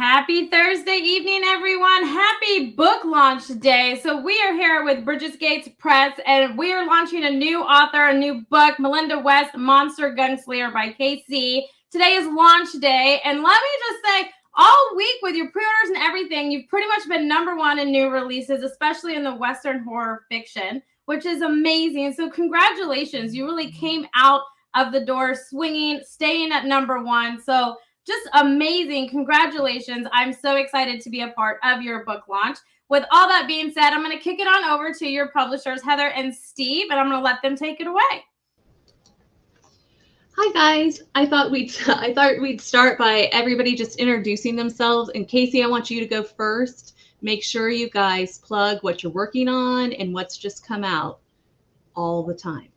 Happy Thursday evening, everyone. Happy book launch day. So we are here with Bridget Gates Press, and we are launching a new author, a new book, Melinda West, Monster Gunslinger by KC. Today is launch day, and let me just say, all week with your pre-orders and everything, you've pretty much been #1 in new releases, especially in the Western horror fiction, which is amazing. So congratulations. You really came out of the door swinging, staying at #1. So just amazing. Congratulations. I'm so excited to be a part of your book launch. With all that being said, I'm going to kick it on over to your publishers, Heather and Steve, and I'm going to let them take it away. Hi guys. I thought we'd start by everybody just introducing themselves. And Casey, I want you to go first. Make sure you guys plug what you're working on and what's just come out all the time.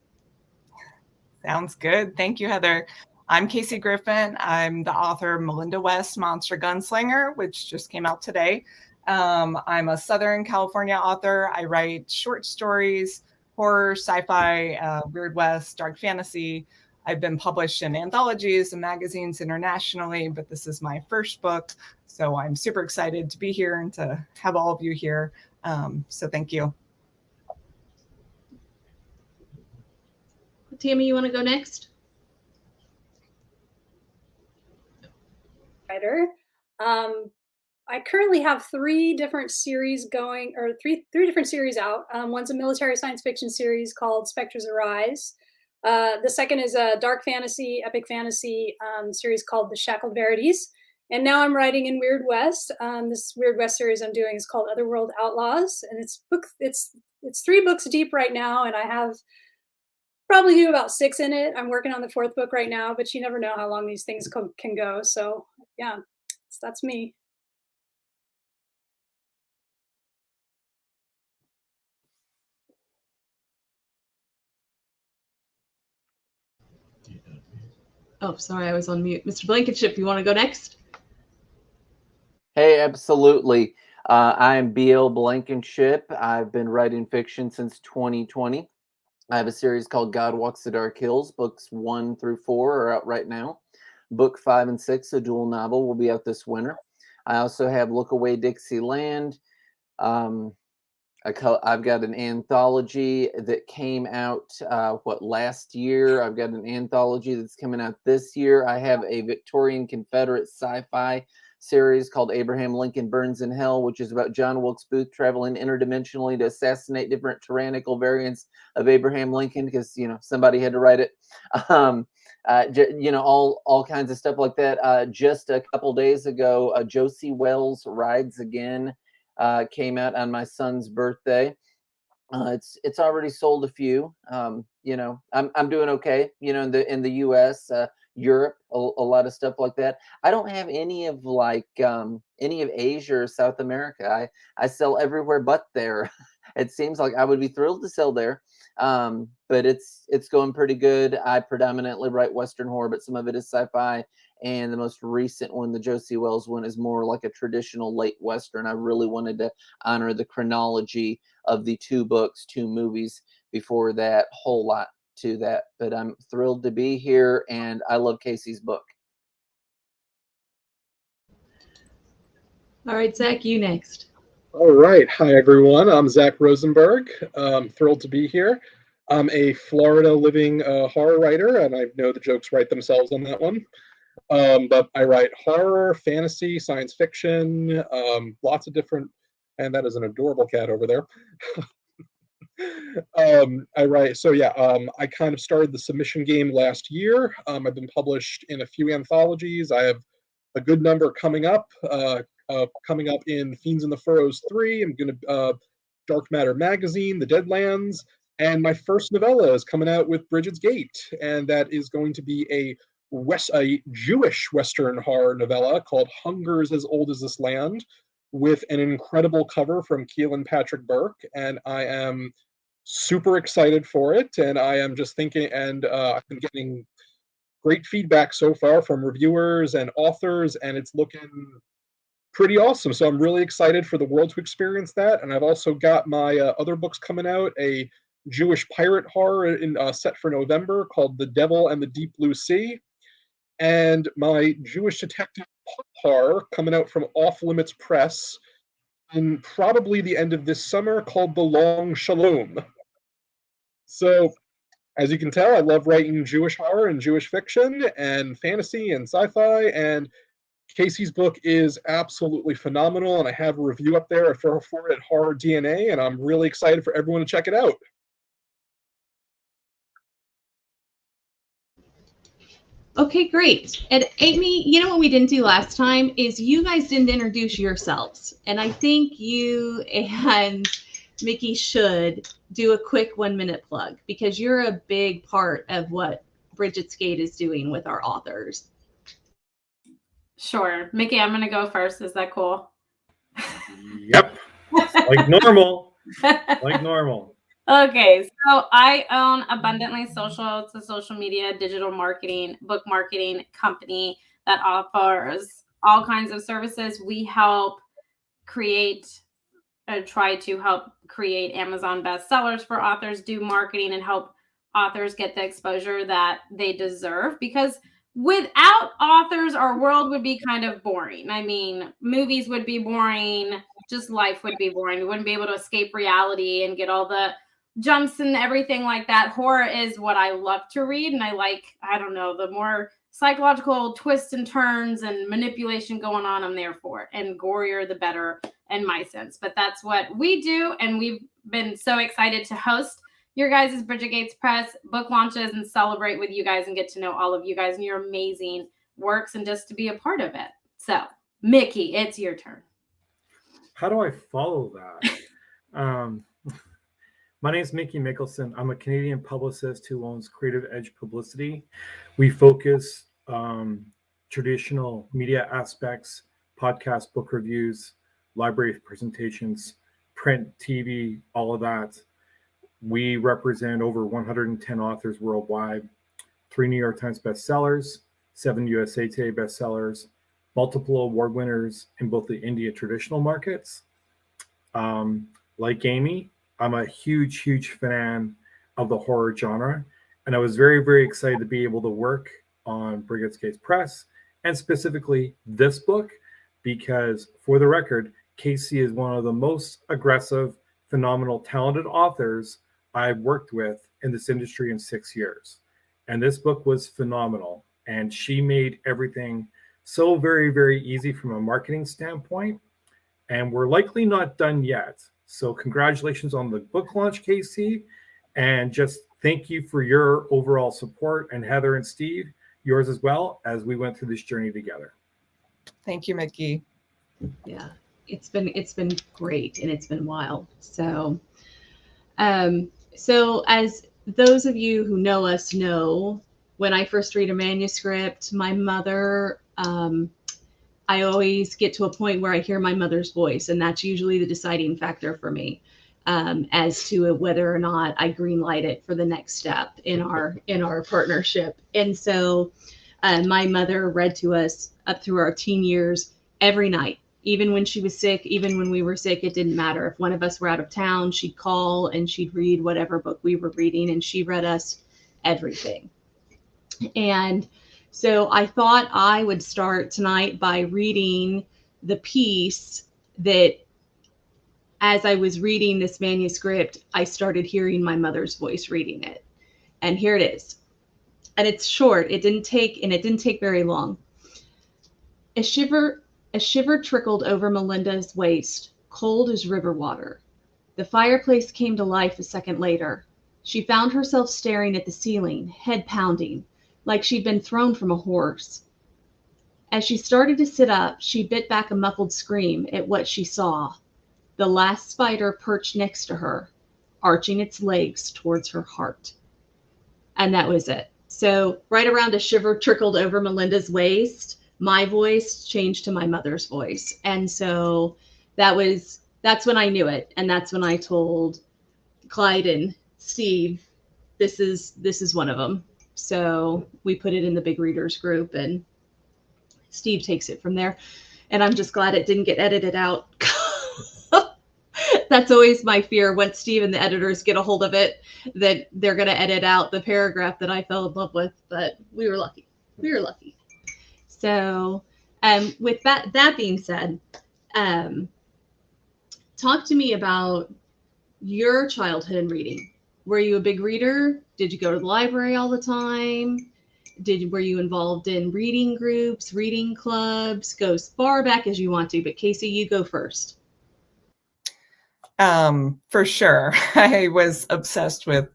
Sounds good. Thank you, Heather. I'm Casey Griffin. I'm the author of Melinda West, Monster Gunslinger, which just came out today. I'm a Southern California author. I write short stories, horror, sci-fi, Weird West, dark fantasy. I've been published in anthologies and magazines internationally, but this is my first book. So I'm super excited to be here and to have all of you here. So thank you. Tammy, you want to go next? Writer. I currently have three different series going, or three different series out. One's a military science fiction series called Spectres Arise. The second is a dark fantasy, epic fantasy series called The Shackled Verities. And now I'm writing in Weird West. This Weird West series I'm doing is called Otherworld Outlaws, and it's 3 books deep right now, and I have probably do about 6 in it. I'm working on the 4th book right now, but you never know how long these things can go. So yeah, that's me. Oh, sorry, I was on mute. Mr. Blankenship, you want to go next? Hey, absolutely. I'm B.L. Blankenship. I've been writing fiction since 2020. I have a series called God Walks the Dark Hills. Books 1 through 4 are out right now. Book 5 and 6, a dual novel, will be out this winter. I also have Look Away Dixieland. I've got an anthology that came out, last year. I've got an anthology that's coming out this year. I have a Victorian Confederate sci-fi series called Abraham Lincoln Burns in Hell, which is about John Wilkes Booth traveling interdimensionally to assassinate different tyrannical variants of Abraham Lincoln, because somebody had to write it. All kinds of stuff like that. Just a couple days ago, Josie Wells Rides Again came out on my son's birthday. It's already sold a few. I'm doing okay. In the U.S., Europe, a lot of stuff like that. I don't have any of Asia or South America. I sell everywhere but there. It seems like I would be thrilled to sell there. But it's going pretty good. I predominantly write Western horror, but some of it is sci-fi. And the most recent one, the Josie Wells one, is more like a traditional late Western. I really wanted to honor the chronology of the 2 books, 2 movies before that, whole lot to that. But I'm thrilled to be here, and I love Casey's book. All right, Zach, you next. All right. Hi, everyone. I'm Zach Rosenberg. Thrilled to be here. I'm a Florida living horror writer, and I know the jokes write themselves on that one. But I write horror, fantasy, science fiction, lots of different, and that is an adorable cat over there. I write, I kind of started the submission game last year. I've been published in a few anthologies. I have a good number coming up in Fiends in the Furrows 3. I'm going to Dark Matter Magazine, The Deadlands, and my first novella is coming out with Bridget's Gate, and that is going to be a Jewish Western horror novella called Hunger's as Old as This Land, with an incredible cover from Keelan Patrick Burke, and I am super excited for it. And I am just thinking, and I've been getting great feedback so far from reviewers and authors, and it's looking pretty awesome. So I'm really excited for the world to experience that. And I've also got my other books coming out, a Jewish pirate horror set for November called The Devil and the Deep Blue Sea, and my Jewish detective horror coming out from Off Limits Press in probably the end of this summer, called The Long Shalom. So, as you can tell, I love writing Jewish horror and Jewish fiction and fantasy and sci-fi, and Casey's book is absolutely phenomenal, and I have a review up there for it at Horror DNA, and I'm really excited for everyone to check it out. Okay, great. And Amy, you know what we didn't do last time is you guys didn't introduce yourselves. And I think you and Mickey should do a quick 1-minute plug, because you're a big part of what Bridget's Gate is doing with our authors. Sure. Mickey, I'm going to go first. Is that cool? Yep. Like normal. Like normal. Okay, so I own Abundantly Social. It's a social media, digital marketing, book marketing company that offers all kinds of services. We help create, try to help create Amazon bestsellers for authors, do marketing, and help authors get the exposure that they deserve. Because without authors, our world would be kind of boring. I mean, movies would be boring. Just life would be boring. We wouldn't be able to escape reality and get all the jumps and everything like that. Horror is what I love to read, and I like, I don't know, the more psychological twists and turns and manipulation going on, I'm there for it. And gorier the better in my sense. But that's what we do, and we've been so excited to host your guys' Bridget Gates Press book launches and celebrate with you guys and get to know all of you guys and your amazing works and just to be a part of it. So, Mickey, it's your turn. How do I follow that? My name is Mickey Mickelson. I'm a Canadian publicist who owns Creative Edge Publicity. We focus traditional media aspects, podcast, book reviews, library presentations, print, TV, all of that. We represent over 110 authors worldwide, 3 New York Times bestsellers, 7 USA Today bestsellers, multiple award winners in both the India traditional markets. Like Amy, I'm a huge, huge fan of the horror genre. And I was very, very excited to be able to work on Bridget's Gates Press, and specifically this book, because for the record, Casey is one of the most aggressive, phenomenal, talented authors I've worked with in this industry in 6 years. And this book was phenomenal. And she made everything so very, very easy from a marketing standpoint. And we're likely not done yet. So congratulations on the book launch, Casey. And just thank you for your overall support. And Heather and Steve, yours as well, as we went through this journey together. Thank you, Mickey. Yeah, it's been great, and it's been wild. So, so as those of you who know us know, when I first read a manuscript, my mother, I always get to a point where I hear my mother's voice, and that's usually the deciding factor for me as to whether or not I greenlight it for the next step in our partnership. And so my mother read to us up through our teen years every night, even when she was sick, even when we were sick. It didn't matter. If one of us were out of town, she'd call and she'd read whatever book we were reading, and she read us everything. And so I thought I would start tonight by reading the piece that, as I was reading this manuscript, I started hearing my mother's voice reading it. And here it is. And it's short. It didn't take very long. A shiver trickled over Melinda's waist, cold as river water. The fireplace came to life a second later. She found herself staring at the ceiling, head pounding, like she'd been thrown from a horse. As she started to sit up, she bit back a muffled scream at what she saw. The last spider perched next to her, arching its legs towards her heart. And that was it. So right around a shiver trickled over Melinda's waist, my voice changed to my mother's voice. And so that's when I knew it. And that's when I told Clyde and Steve, this is one of them. So we put it in the big readers group, and Steve takes it from there. And I'm just glad it didn't get edited out. That's always my fear, once Steve and the editors get a hold of it, that they're going to edit out the paragraph that I fell in love with. But we were lucky. We were lucky. So with that being said, talk to me about your childhood in reading. Were you a big reader? Did you go to the library all the time? Were you involved in reading groups, reading clubs? Go as far back as you want to, but Casey, you go first. For sure. I was obsessed with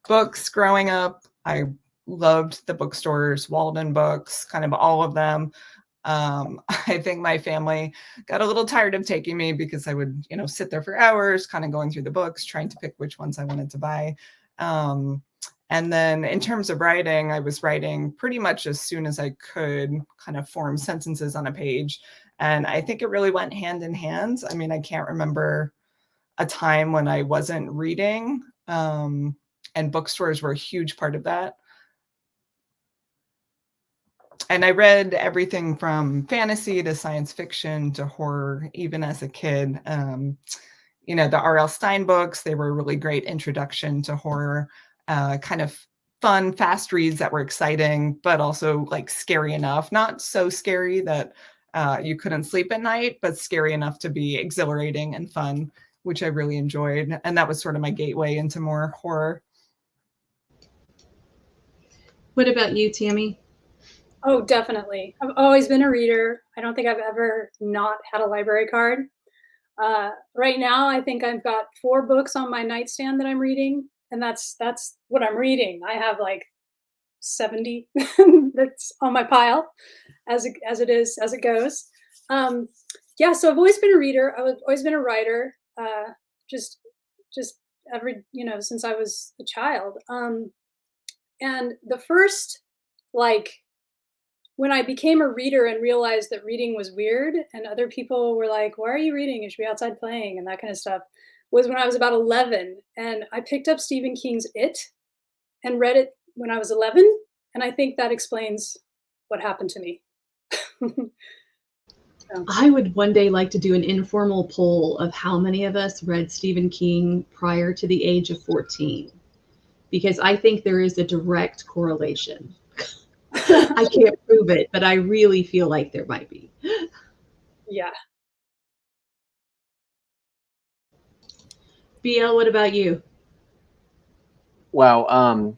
books growing up. I loved the bookstores, Walden Books, kind of all of them. I think my family got a little tired of taking me because I would, sit there for hours, kind of going through the books, trying to pick which ones I wanted to buy. And then in terms of writing, I was writing pretty much as soon as I could kind of form sentences on a page. And I think it really went hand in hand. I mean, I can't remember a time when I wasn't reading, and bookstores were a huge part of that. And I read everything from fantasy to science fiction to horror, even as a kid. The R.L. Stine books, they were a really great introduction to horror, kind of fun, fast reads that were exciting, but also like scary enough, not so scary that you couldn't sleep at night, but scary enough to be exhilarating and fun, which I really enjoyed. And that was sort of my gateway into more horror. What about you, Tammy? Oh, definitely. I've always been a reader. I don't think I've ever not had a library card. Right now, I think I've got 4 books on my nightstand that I'm reading, and that's what I'm reading. I have like 70 that's on my pile as it goes. Yeah, so I've always been a reader. I've always been a writer. Just every since I was a child. And the first when I became a reader and realized that reading was weird and other people were like, why are you reading? You should be outside playing and that kind of stuff, was when I was about 11. And I picked up Stephen King's It and read it when I was 11. And I think that explains what happened to me. I would one day like to do an informal poll of how many of us read Stephen King prior to the age of 14, because I think there is a direct correlation. I can't prove it, but I really feel like there might be. Yeah. BL, what about you? Wow.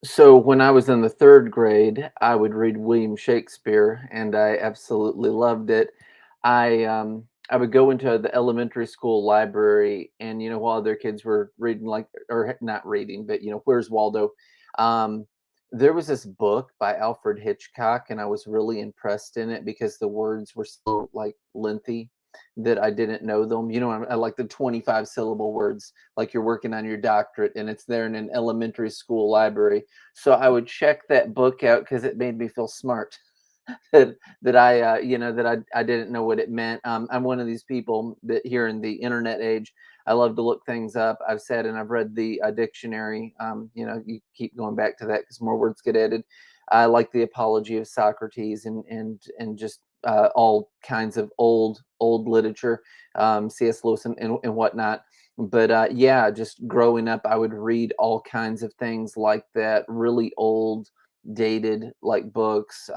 So when I was in the 3rd grade, I would read William Shakespeare, and I absolutely loved it. I would go into the elementary school library, and while other kids were reading, or not reading, but Where's Waldo? There was this book by Alfred Hitchcock, and I was really impressed in it because the words were so lengthy that I didn't know them. I like the 25 syllable words, like you're working on your doctorate, and it's there in an elementary school library. So I would check that book out because it made me feel smart. that I didn't know what it meant. I'm one of these people that here in the internet age, I love to look things up. I've said, and I've read the dictionary. You keep going back to that because more words get added. I like the Apology of Socrates and just all kinds of old literature, C.S. Lewis and whatnot. But yeah, just growing up, I would read all kinds of things like that, really old, dated books.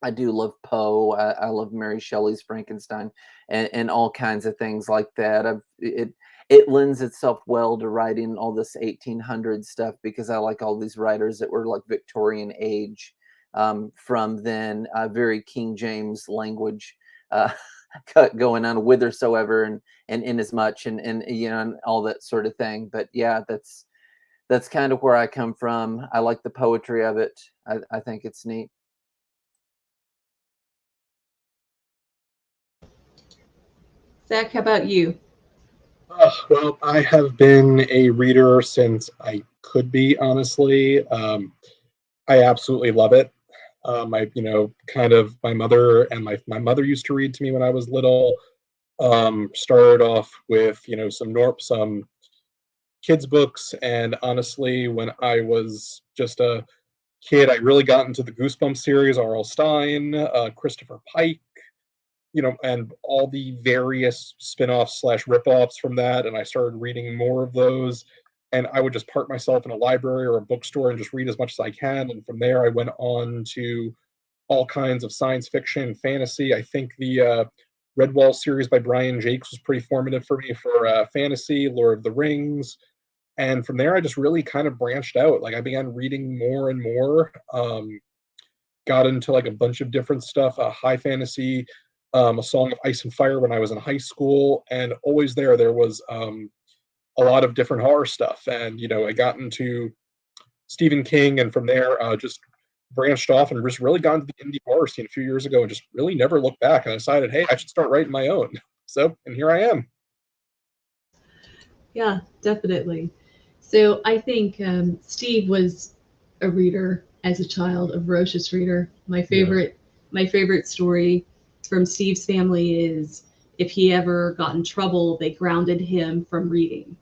I do love Poe. I love Mary Shelley's Frankenstein and all kinds of things like that. It lends itself well to writing all this 1800 stuff because I like all these writers that were Victorian age, from then, very King James language going on, whithersoever and inasmuch and all that sort of thing. But yeah, that's kind of where I come from. I like the poetry of it. I think it's neat. Zach, how about you? Well, I have been a reader since I could be, honestly. I absolutely love it. My mother and my mother used to read to me when I was little. Started off with, some kids books. And honestly, when I was just a kid, I really got into the Goosebumps series, R.L. Stine, Christopher Pike, and all the various spin-offs / rip-offs from that. And I started reading more of those. And I would just park myself in a library or a bookstore and just read as much as I can. And from there, I went on to all kinds of science fiction, fantasy. I think the Redwall series by Brian Jakes was pretty formative for me for fantasy, Lord of the Rings. And from there, I just really kind of branched out. Like I began reading more and more. Got into like a bunch of different stuff, high fantasy, A Song of Ice and Fire when I was in high school, and always there was a lot of different horror stuff. And I got into Stephen King, and from there just branched off and just really got into the indie horror scene a few years ago, and just really never looked back. And I decided, hey, I should start writing my own. So, and here I am. Yeah, definitely. So I think Steve was a reader as a child, a voracious reader. My favorite story from Steve's family is if he ever got in trouble, they grounded him from reading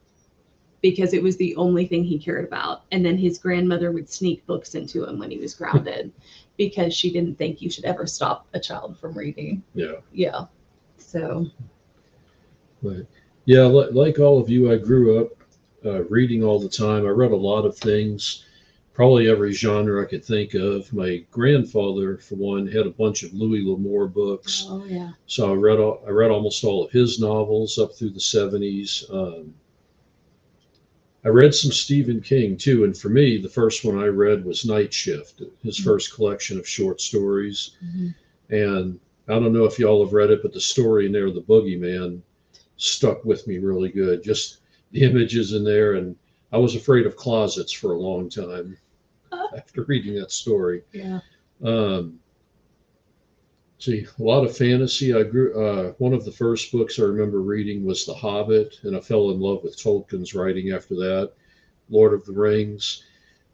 because it was the only thing he cared about. And then his grandmother would sneak books into him when he was grounded because she didn't think you should ever stop a child from reading. Yeah. Yeah. So. But yeah, like all of you, I grew up reading all the time. I read a lot of things, probably every genre I could think of. My grandfather, for one, had a bunch of Louis L'Amour books. Oh yeah. So I read almost all of his novels up through the 70s. I read some Stephen King too, and for me, the first one I read was Night Shift, his first collection of short stories. Mm-hmm. And I don't know if y'all have read it, but the story in there, The Boogeyman, stuck with me really good. Just the images in there, and I was afraid of closets for a long time after reading that story. Yeah. See, a lot of fantasy. I grew. One of the first books I remember reading was The Hobbit, and I fell in love with Tolkien's writing after that. Lord of the Rings.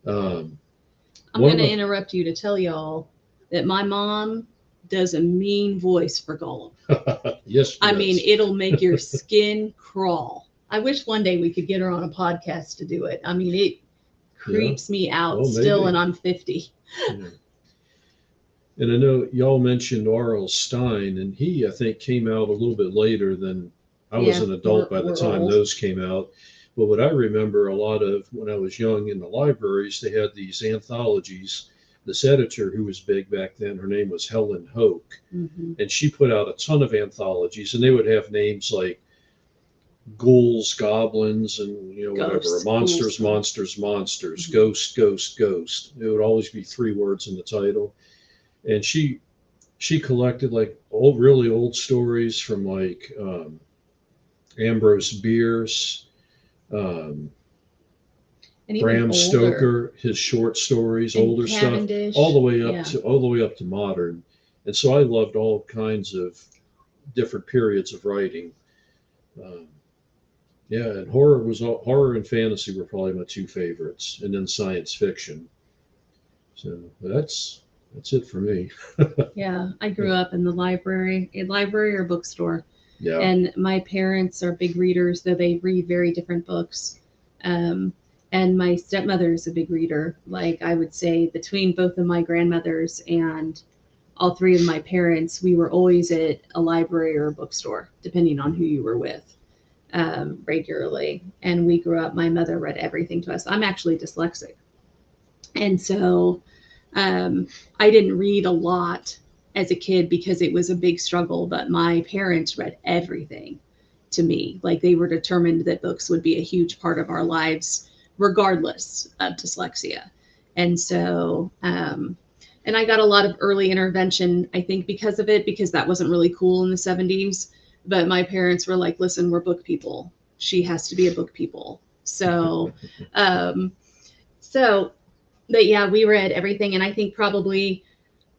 I'm going to interrupt you to tell y'all that my mom does a mean voice for Gollum. Yes. I mean, it'll make your skin crawl. I wish one day we could get her on a podcast to do it. I mean, it creeps me out still, and I'm 50. Yeah. And I know y'all mentioned R.L. Stine, and he, I think, came out a little bit later than I was an adult by the time those came out. But what I remember a lot of when I was young in the libraries, they had these anthologies. This editor who was big back then, her name was Helen Hoke, and she put out a ton of anthologies, and they would have names like ghouls, goblins, and Ghosts, whatever, monsters, ghost. It would always be 3 words in the title. And she collected like really old stories from like Ambrose Bierce, Bram Stoker, his short stories, and older Cavendish, stuff, all the way up to modern. And so I loved all kinds of different periods of writing. And horror and fantasy were probably my 2 favorites, and then science fiction. So that's it for me. Yeah, I grew up in the library or bookstore. Yeah. And my parents are big readers, though they read very different books. And my stepmother is a big reader. Like I would say between both of my grandmothers and all 3 of my parents, we were always at a library or a bookstore, depending on who you were with, regularly. And we grew up, my mother read everything to us. I'm actually dyslexic. And so I didn't read a lot as a kid because it was a big struggle, but my parents read everything to me. Like they were determined that books would be a huge part of our lives, regardless of dyslexia. And so, and I got a lot of early intervention, I think because of it, because that wasn't really cool in the 70s. But my parents were like, listen, we're book people. She has to be a book people. So, but yeah, we read everything. And I think probably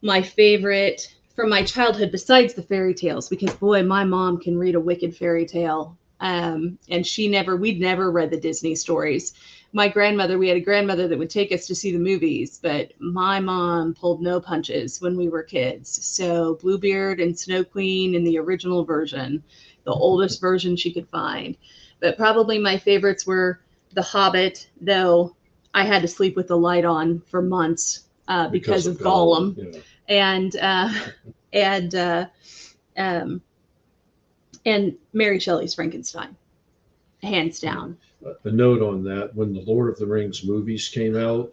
my favorite from my childhood, besides the fairy tales, because boy, my mom can read a wicked fairy tale. And we'd never read the Disney stories. We had a grandmother that would take us to see the movies, but my mom pulled no punches when we were kids. So Bluebeard and Snow Queen in the original version, the oldest version she could find. But probably my favorites were The Hobbit, though I had to sleep with the light on for months because of Gollum. Yeah. And Mary Shelley's Frankenstein, hands down. A note on that: when the Lord of the Rings movies came out,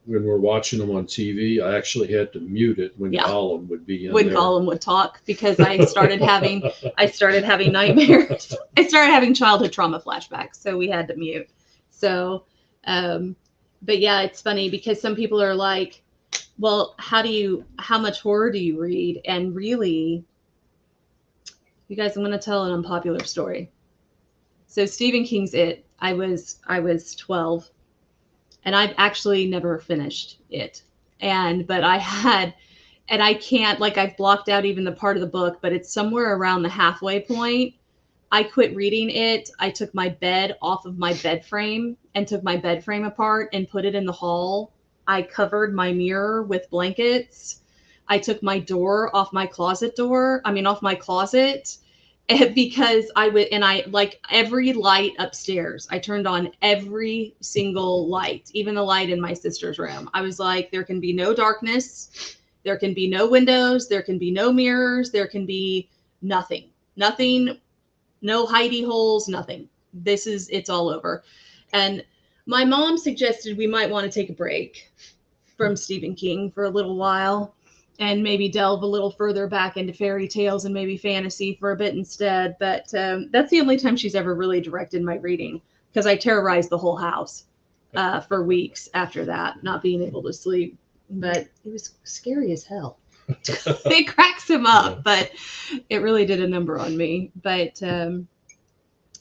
when we're watching them on TV, I actually had to mute it when Yeah. Gollum would be in When there. Gollum would talk, because I started having nightmares. I started having childhood trauma flashbacks, so we had to mute. So, but yeah, it's funny because some people are like, well, how much horror do you read? And really, you guys, I'm going to tell an unpopular story. So Stephen King's It, I was 12, and I've actually never finished it. But I can't, like, I've blocked out even the part of the book, but it's somewhere around the halfway point. I quit reading it. I took my bed off of my bed frame and took my bed frame apart and put it in the hall. I covered my mirror with blankets. I took my door off my closet off my closet, because I like every light upstairs. I turned on every single light, even the light in my sister's room. I was like, there can be no darkness. There can be no windows. There can be no mirrors. There can be nothing, no hidey holes, nothing. It's all over. And my mom suggested we might want to take a break from Stephen King for a little while and maybe delve a little further back into fairy tales and maybe fantasy for a bit instead. But that's the only time she's ever really directed my reading, because I terrorized the whole house for weeks after that, not being able to sleep. But it was scary as hell. It cracks him up, but it really did a number on me. But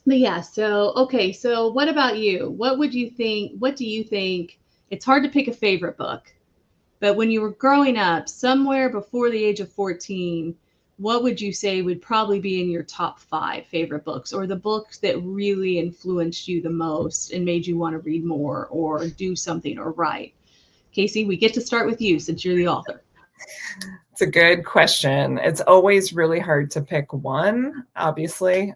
yeah, so okay, so what about you? What do you think? It's hard to pick a favorite book, but when you were growing up, somewhere before the age of 14, what would you say would probably be in your top 5 favorite books, or the books that really influenced you the most and made you want to read more or do something or write? Casey, we get to start with you since you're the author. It's a good question. It's always really hard to pick one, obviously.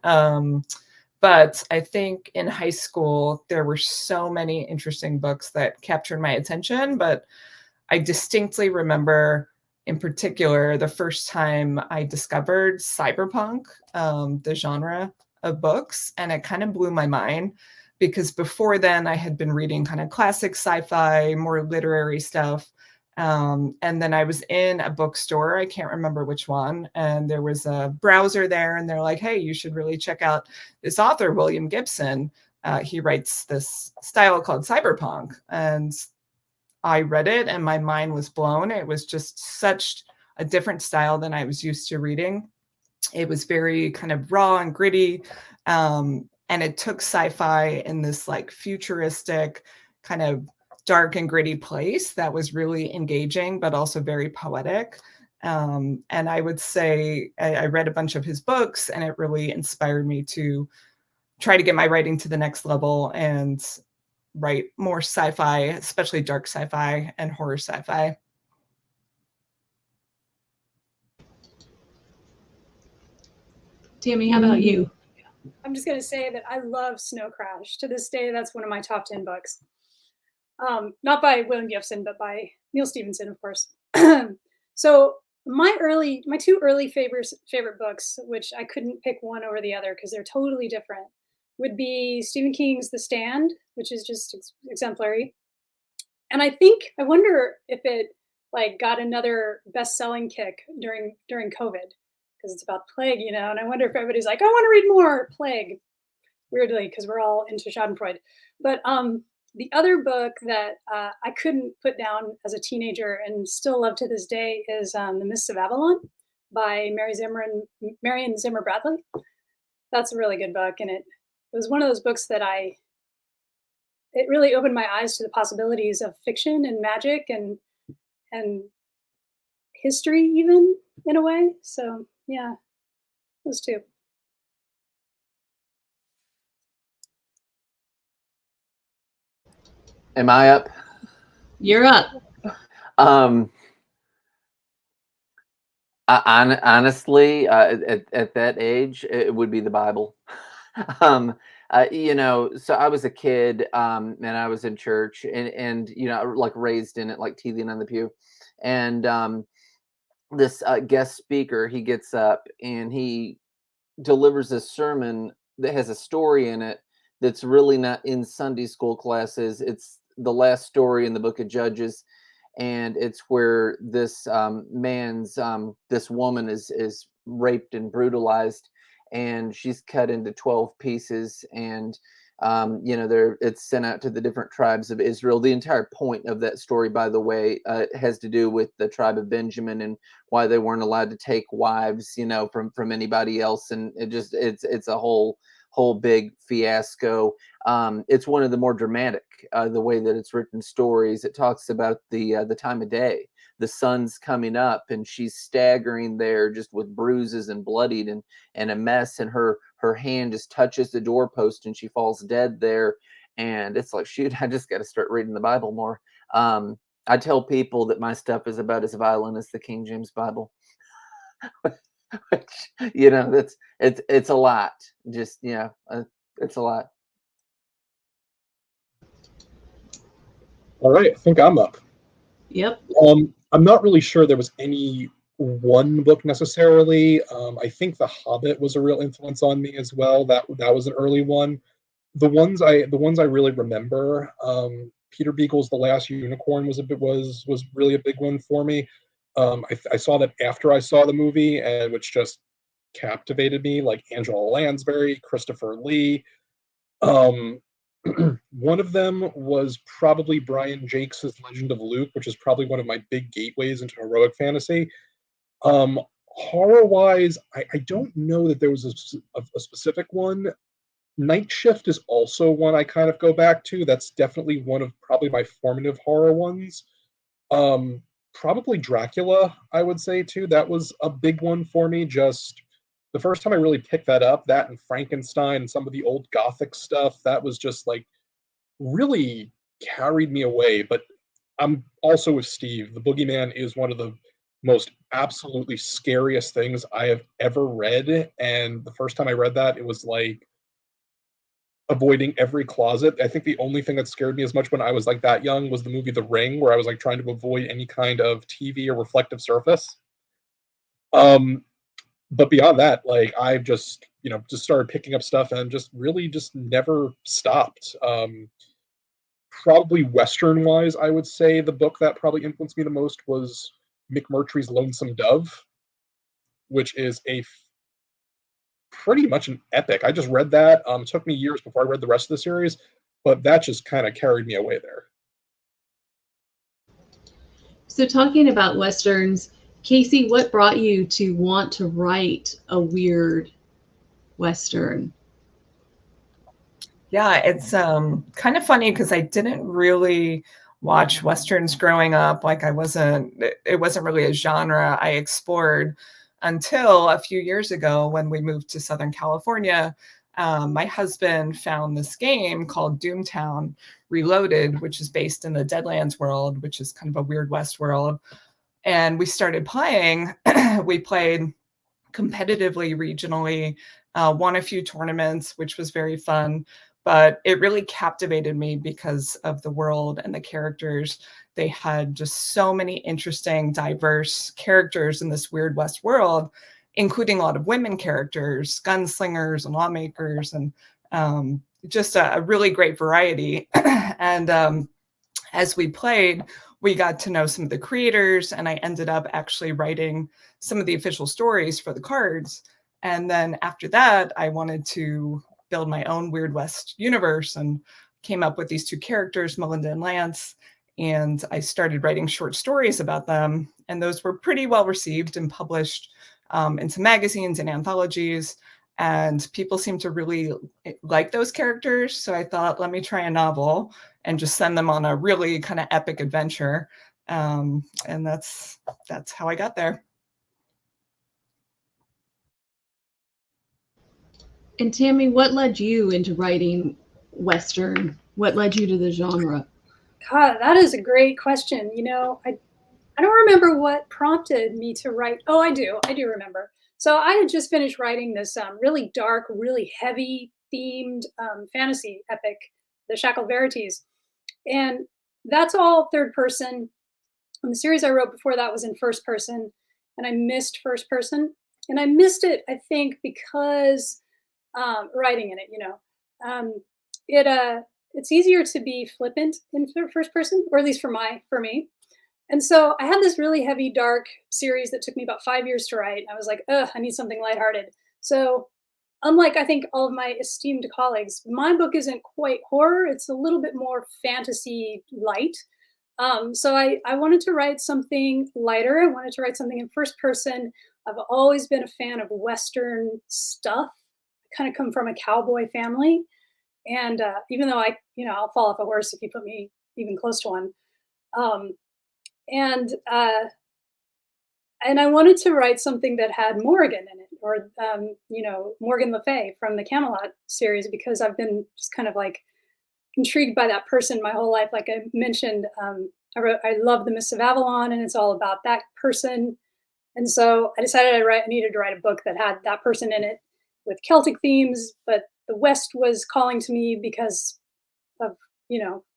But I think in high school, there were so many interesting books that captured my attention. But I distinctly remember, in particular, the first time I discovered cyberpunk, the genre of books. And it kind of blew my mind, because before then I had been reading kind of classic sci-fi, more literary stuff. And then I was in a bookstore, I can't remember which one, and there was a browser there, and they're like, hey, you should really check out this author, William Gibson. He writes this style called cyberpunk. And I read it and my mind was blown. It was just such a different style than I was used to reading. It was very kind of raw and gritty. And it took sci-fi in this like futuristic kind of dark and gritty place that was really engaging, but also very poetic. And I would say I read a bunch of his books, and it really inspired me to try to get my writing to the next level and write more sci-fi, especially dark sci-fi and horror sci-fi. Tammy, how about you? I'm just going to say that I love Snow Crash. To this day, that's one of my top 10 books. Not by William Gibson, but by Neil Stephenson, of course. So my 2 early favorite books, which I couldn't pick one over the other because they're totally different, would be Stephen King's The Stand, which is just exemplary. And I wonder if it like got another best-selling kick during COVID, because it's about plague, and I wonder if everybody's like, I want to read more plague, weirdly, because we're all into Schadenfreude. But the other book that I couldn't put down as a teenager and still love to this day is The Mists of Avalon by Marion Zimmer Bradley. That's a really good book, and it was one of those books that it really opened my eyes to the possibilities of fiction and magic and history, even in a way. So yeah, those 2. Am I up? You're up. Honestly, at that age, it would be the Bible. So I was a kid, and I was in church, and like raised in it, like teething on the pew. And this guest speaker, he gets up and he delivers a sermon that has a story in it that's really not in Sunday school classes. It's the last story in the book of Judges, and it's where this this woman is raped and brutalized, and she's cut into 12 pieces, and it's sent out to the different tribes of Israel. The entire point of that story, by the way, has to do with the tribe of Benjamin and why they weren't allowed to take wives, from anybody else, and it's a whole big fiasco. It's one of the more dramatic, the way that it's written stories. It talks about the time of day. The sun's coming up, and she's staggering there just with bruises and bloodied and a mess, and her hand just touches the doorpost and she falls dead there. And it's like, shoot, I just got to start reading the Bible more. I tell people that my stuff is about as violent as the King James Bible. Which, it's a lot. Just, it's a lot. All right, I think I'm up. Yep. I'm not really sure there was any one book necessarily. I think The Hobbit was a real influence on me as well. That was an early one. The ones I really remember, Peter Beagle's The Last Unicorn was really a big one for me. I saw that after I saw the movie, and which just captivated me, like Angela Lansbury, Christopher Lee. One of them was probably Brian Jakes' Legend of Luke, which is probably one of my big gateways into heroic fantasy. Horror-wise, I don't know that there was a specific one. Night Shift is also one I kind of go back to. That's definitely one of probably my formative horror ones. Probably Dracula, I would say, too. That was a big one for me. Just the first time I really picked that up, that and Frankenstein and some of the old Gothic stuff, that was just like really carried me away. But I'm also with Steve. The Boogeyman is one of the most absolutely scariest things I have ever read. And the first time I read that, it was like avoiding every closet. I think the only thing that scared me as much when I was like that young was the movie The Ring, where I was like trying to avoid any kind of TV or reflective surface. But beyond that, like I've just started picking up stuff and just really just never stopped. Probably Western wise, I would say the book that probably influenced me the most was McMurtry's Lonesome Dove, which is pretty much an epic. I just read that. It took me years before I read the rest of the series, but that just kind of carried me away there. So talking about Westerns, Casey, what brought you to want to write a weird Western? Yeah, it's kind of funny because I didn't really watch Westerns growing up. Like it wasn't really a genre I explored until a few years ago when we moved to Southern California. My husband found this game called Doomtown Reloaded, which is based in the Deadlands world, which is kind of a weird West world. And we started playing. We played competitively, regionally, won a few tournaments, which was very fun. But it really captivated me because of the world and the characters. They had just so many interesting, diverse characters in this weird West world, including a lot of women characters, gunslingers and lawmakers, and just a really great variety. And as we played, we got to know some of the creators, and I ended up actually writing some of the official stories for the cards. And then after that, I wanted to build my own Weird West universe and came up with these two characters, Melinda and Lance. And I started writing short stories about them. And those were pretty well received and published in some magazines and anthologies. And people seemed to really like those characters. So I thought, let me try a novel and just send them on a really kind of epic adventure. And that's how I got there. And Tammy, what led you into writing Western? What led you to the genre? God, that is a great question. I don't remember what prompted me to write. Oh, I do remember. So I had just finished writing this really dark, really heavy themed fantasy epic, The Shackled Verities. And that's all third person. And the series I wrote before that was in first person, and I missed first person. And I missed it, I think, because writing in it, it's easier to be flippant in first person, or at least for me. And so I had this really heavy, dark series that took me about 5 years to write. I was like, ugh, I need something lighthearted. So unlike I think all of my esteemed colleagues, my book isn't quite horror. It's a little bit more fantasy light. So I wanted to write something lighter. I wanted to write something in first person. I've always been a fan of Western stuff. I kind of come from a cowboy family. And even though I'll fall off a horse if you put me even close to one. Um, and I wanted to write something that had Morgan in it, or Morgan Le Fay from the Camelot series, because I've been just kind of like intrigued by that person my whole life. Like I mentioned, I love The Mists of Avalon, and it's all about that person. And so I decided I needed to write a book that had that person in it with Celtic themes, but the West was calling to me because of,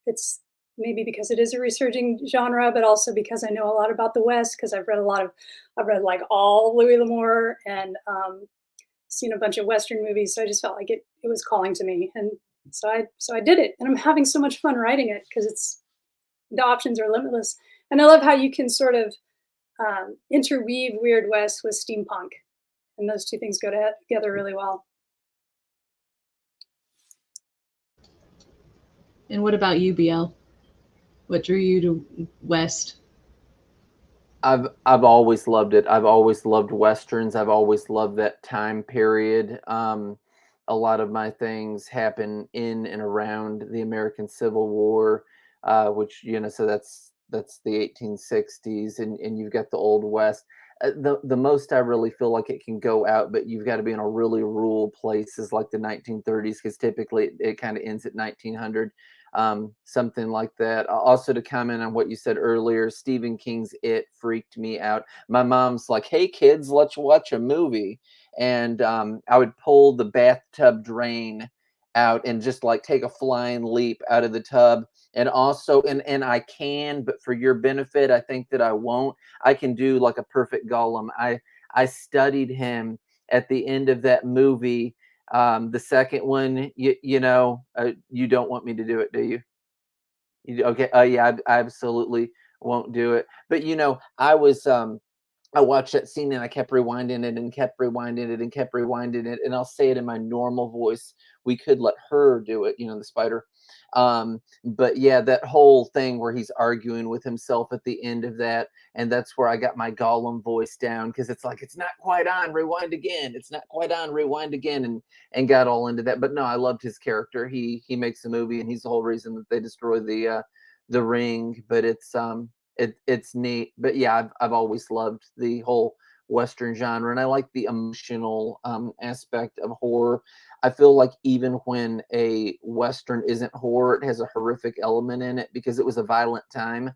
it's maybe because it is a resurging genre, but also because I know a lot about the West, because I've read like all Louis L'Amour, and seen a bunch of Western movies. So I just felt like it was calling to me. And so I did it, and I'm having so much fun writing it because the options are limitless. And I love how you can sort of interweave Weird West with steampunk, and those two things go together really well. And what about you, BL? What drew you to West? I've always loved it. I've always loved Westerns. I've always loved that time period. A lot of my things happen in and around the American Civil War, which, so that's the 1860s, and you've got the Old West. The most I really feel like it can go out, but you've got to be in a really rural place, is like the 1930s, because typically it kind of ends at 1900. Something like that. Also, to comment on what you said earlier, Stephen King's It freaked me out. My mom's like, "Hey kids, let's watch a movie," and I would pull the bathtub drain out and just like take a flying leap out of the tub. And also, and I can, but for your benefit, I think that I won't. I can do like a perfect Gollum. I studied him at the end of that movie. The second one, you don't want me to do it, do you? Okay. Yeah, I absolutely won't do it. But I watched that scene and I kept rewinding it and kept rewinding it and kept rewinding it. And I'll say it in my normal voice. We could let her do it, the spider. But yeah, that whole thing where he's arguing with himself at the end of that. And that's where I got my Gollum voice down, because it's like, it's not quite on, rewind again. It's not quite on, rewind again, and got all into that. But no, I loved his character. He makes the movie, and he's the whole reason that they destroy the ring. But it's neat. But yeah, I've always loved the whole Western genre, and I like the emotional aspect of horror. I feel like even when a Western isn't horror, it has a horrific element in it because it was a violent time.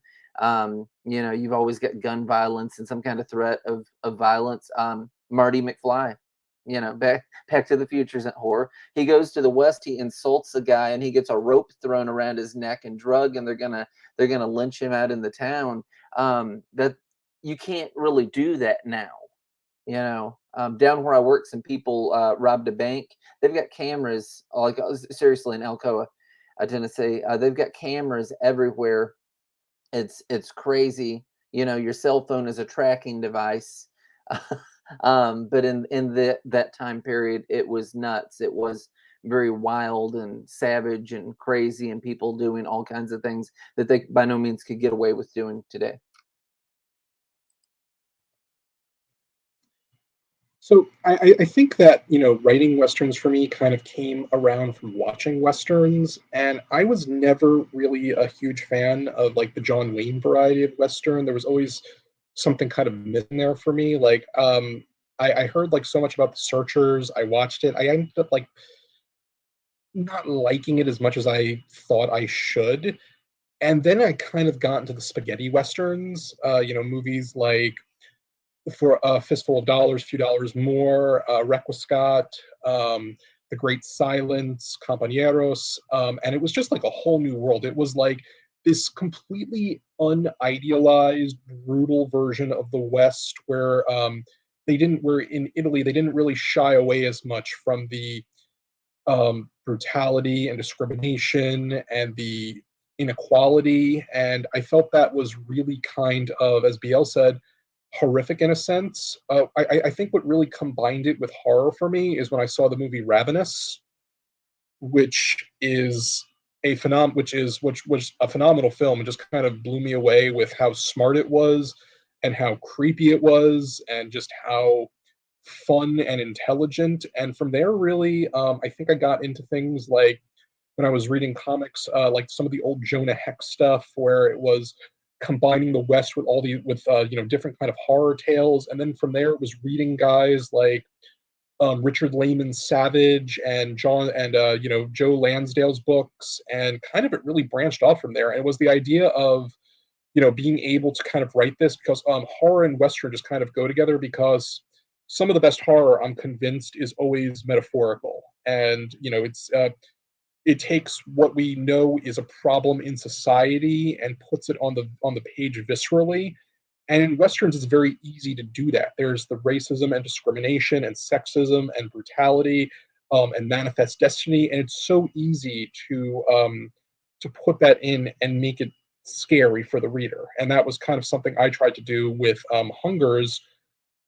You've always got gun violence and some kind of threat of violence. Marty McFly, Back to the Future isn't horror. He goes to the West, he insults a guy, and he gets a rope thrown around his neck and drug, and they're gonna lynch him out in the town. That you can't really do that now. Down where I work, some people robbed a bank. They've got cameras, like seriously, in Alcoa, Tennessee. They've got cameras everywhere. It's crazy. Your cell phone is a tracking device. But in that time period, it was nuts. It was very wild and savage and crazy, and people doing all kinds of things that they by no means could get away with doing today. So I think that, writing Westerns for me kind of came around from watching Westerns, and I was never really a huge fan of like the John Wayne variety of Western. There was always something kind of missing there for me. Like, I heard like so much about The Searchers. I watched it. I ended up like not liking it as much as I thought I should. And then I kind of got into the spaghetti Westerns, movies like For a Fistful of Dollars, Few Dollars More, Requiescat, The Great Silence, Compañeros, and it was just like a whole new world. It was like this completely unidealized, brutal version of the West, where where in Italy they didn't really shy away as much from the brutality and discrimination and the inequality. And I felt that was really kind of, as BL said, horrific in a sense. I think what really combined it with horror for me is when I saw the movie Ravenous, which is which was a phenomenal film and just kind of blew me away with how smart it was and how creepy it was and just how fun and intelligent. And from there, really, I think I got into things like when I was reading comics, like some of the old Jonah Hex stuff, where it was combining the West with different kind of horror tales. And then from there, it was reading guys like Richard Lehman's Savage and Joe Lansdale's books, and kind of it really branched off from there. And it was the idea of being able to kind of write this because horror and Western just kind of go together, because some of the best horror, I'm convinced, is always metaphorical. And it takes what we know is a problem in society and puts it on the page viscerally. And in Westerns, it's very easy to do that. There's the racism and discrimination and sexism and brutality and manifest destiny, and it's so easy to put that in and make it scary for the reader. And that was kind of something I tried to do with Hungers,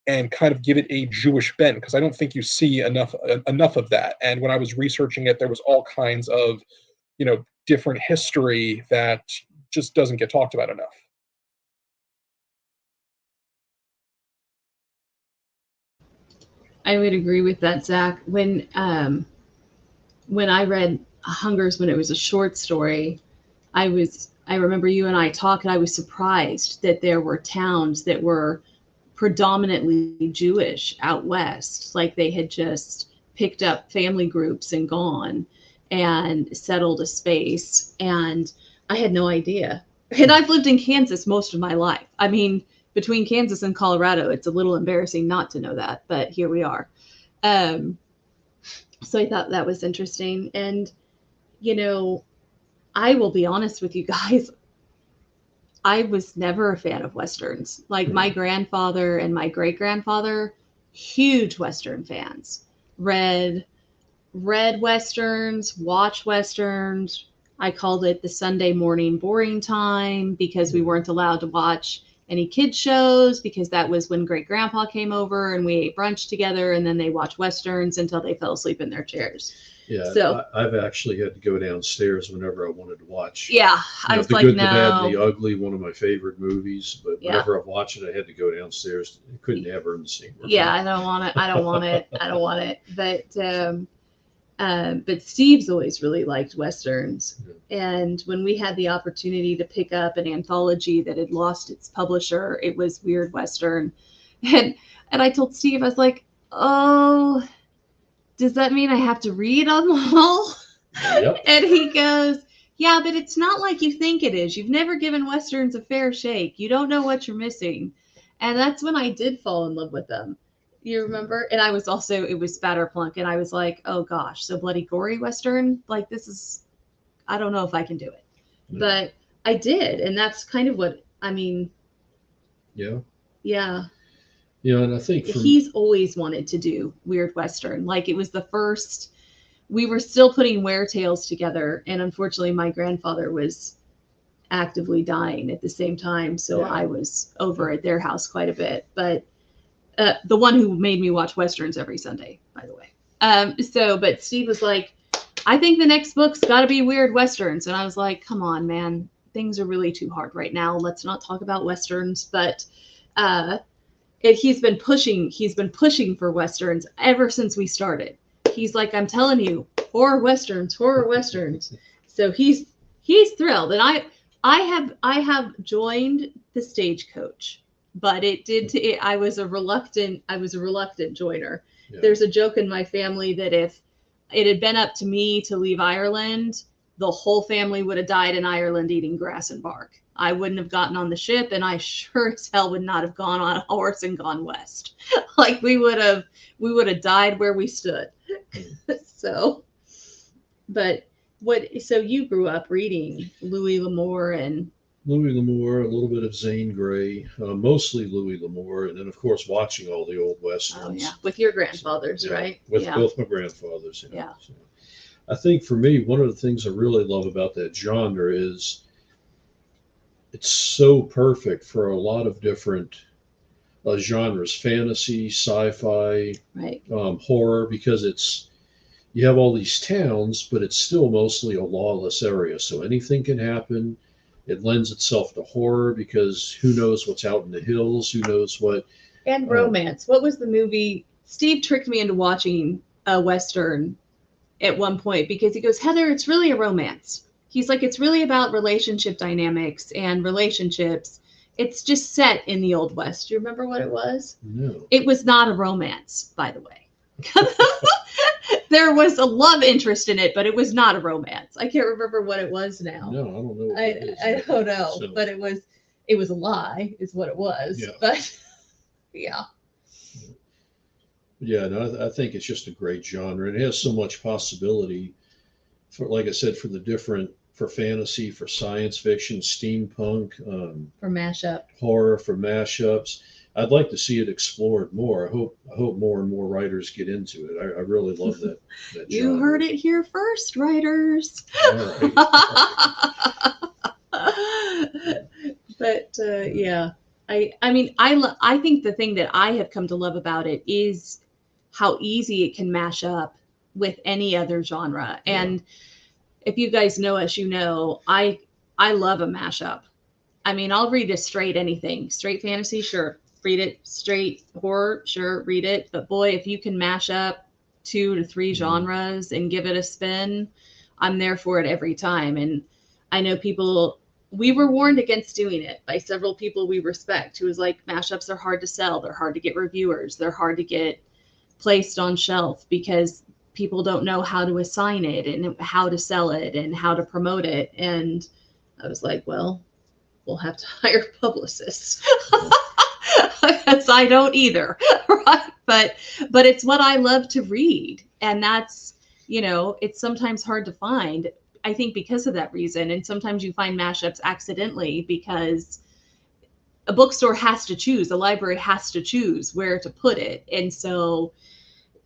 and kind of give it a Jewish bent, because I don't think you see enough of that. And when I was researching it, there was all kinds of different history that just doesn't get talked about enough. I would agree with that, Zach. When I read Hungers when it was a short story, I remember you and I talked, and I was surprised that there were towns that were predominantly Jewish out west. Like they had just picked up family groups and gone and settled a space. And I had no idea. And I've lived in Kansas most of my life. I mean, between Kansas and Colorado, it's a little embarrassing not to know that, but here we are. So I thought that was interesting. And, I will be honest with you guys, I was never a fan of Westerns. Like my grandfather and my great-grandfather, huge Western fans. Read Westerns, watch Westerns. I called it the Sunday morning boring time because we weren't allowed to watch any kids shows, because that was when great-grandpa came over and we ate brunch together, and then they watched Westerns until they fell asleep in their chairs. Yeah, so I've actually had to go downstairs whenever I wanted to watch. Yeah, I was The like, Good, no. the Bad, and the Ugly, one of my favorite movies. But whenever I watch it, I had to go downstairs. I couldn't have her in the same room. Yeah, I don't want it. I don't want it. But Steve's always really liked Westerns. And when we had the opportunity to pick up an anthology that had lost its publisher, it was Weird Western. And I told Steve, I was like, oh, does that mean I have to read on the whole? Yep. And he goes, yeah, but it's not like you think it is. You've never given Westerns a fair shake. You don't know what you're missing. And that's when I did fall in love with them. You remember? And it was Spatterplunk. And I was like, oh gosh, so bloody gory Western? Like this is, I don't know if I can do it. Yeah. But I did. And that's kind of what, I mean. Yeah. Yeah. Yeah, and I think he's always wanted to do Weird Western. Like it was the first, we were still putting Were Tales together. And unfortunately, my grandfather was actively dying at the same time. So I was over at their house quite a bit. But the one who made me watch Westerns every Sunday, by the way. But Steve was like, I think the next book's got to be Weird Westerns. And I was like, come on, man. Things are really too hard right now. Let's not talk about Westerns. But he's been pushing for Westerns ever since we started. He's like, I'm telling you, horror Westerns. So he's thrilled. And I have joined the Stagecoach, but I was a reluctant joiner. Yeah. There's a joke in my family that if it had been up to me to leave Ireland, the whole family would have died in Ireland eating grass and bark. I wouldn't have gotten on the ship, and I sure as hell would not have gone on a horse and gone west. Like we would have died where we stood. So you grew up reading Louis L'Amour, a little bit of Zane Grey, mostly Louis L'Amour, and then of course watching all the old Westerns. Oh yeah, with your grandfathers, right? With both my grandfathers. Yeah. I think for me, one of the things I really love about that genre is it's so perfect for a lot of different genres, fantasy, sci-fi, Right. Horror, because you have all these towns, but it's still mostly a lawless area. So anything can happen. It lends itself to horror because who knows what's out in the hills? Who knows what? And romance. What was the movie? Steve tricked me into watching a Western at one point because he goes, Heather, it's really a romance. He's like, it's really about relationship dynamics and relationships. It's just set in the Old West. Do you remember what it was? No. It was not a romance, by the way. There was a love interest in it, but it was not a romance. I can't remember what it was now. No, I don't know. What I don't know, So, but it was a lie, is what it was. Yeah. But yeah. Yeah, no, I think it's just a great genre. It has so much possibility for, like I said, for fantasy, for science fiction, steampunk, For mashup. horror, for mashups. I'd like to see it explored more. I hope more and more writers get into it. I really love that You genre. heard it here first, writers. All right. But yeah, I mean, I think the thing that I have come to love about it is how easy it can mash up with any other genre. Yeah. And if you guys know us, you know I love a mashup. I mean, I'll read a straight anything. Straight fantasy, sure, read it. Straight horror, sure, read it. But boy, if you can mash up 2 to 3 genres and give it a spin, I'm there for it every time. And I know we were warned against doing it by several people we respect who was like, mashups are hard to sell. They're hard to get reviewers. They're hard to get placed on shelf because people don't know how to assign it and how to sell it and how to promote it. And I was like, well, we'll have to hire publicists because I don't either. Right. But it's what I love to read. And that's, it's sometimes hard to find, I think, because of that reason. And sometimes you find mashups accidentally because a bookstore has to choose, a library has to choose where to put it. And so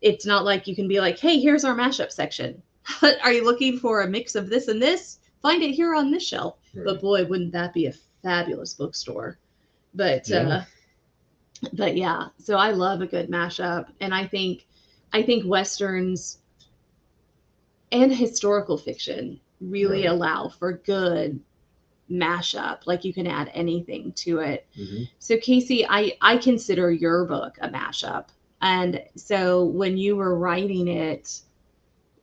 it's not like you can be like, hey, here's our mashup section. Are you looking for a mix of this and this? Find it here on this shelf. Right. But boy, wouldn't that be a fabulous bookstore. But Yeah. but yeah, so I love a good mashup. And I think Westerns and historical fiction really Right. allow for good mashup. Like you can add anything to it. Mhm. So Casey, I consider your book a mashup. And so when you were writing it,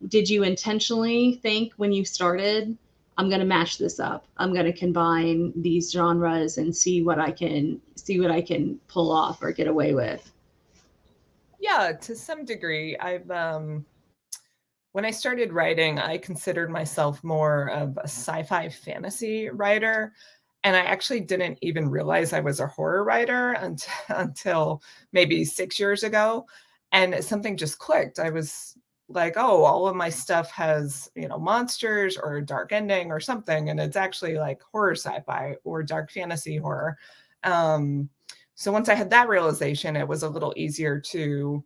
did you intentionally think when you started, I'm going to mash this up. I'm going to combine these genres and see what I can pull off or get away with? Yeah, to some degree. When I started writing, I considered myself more of a sci-fi fantasy writer. And I actually didn't even realize I was a horror writer until maybe 6 years ago. And something just clicked. I was like, oh, all of my stuff has, monsters or a dark ending or something. And it's actually like horror sci-fi or dark fantasy horror. So once I had that realization, it was a little easier to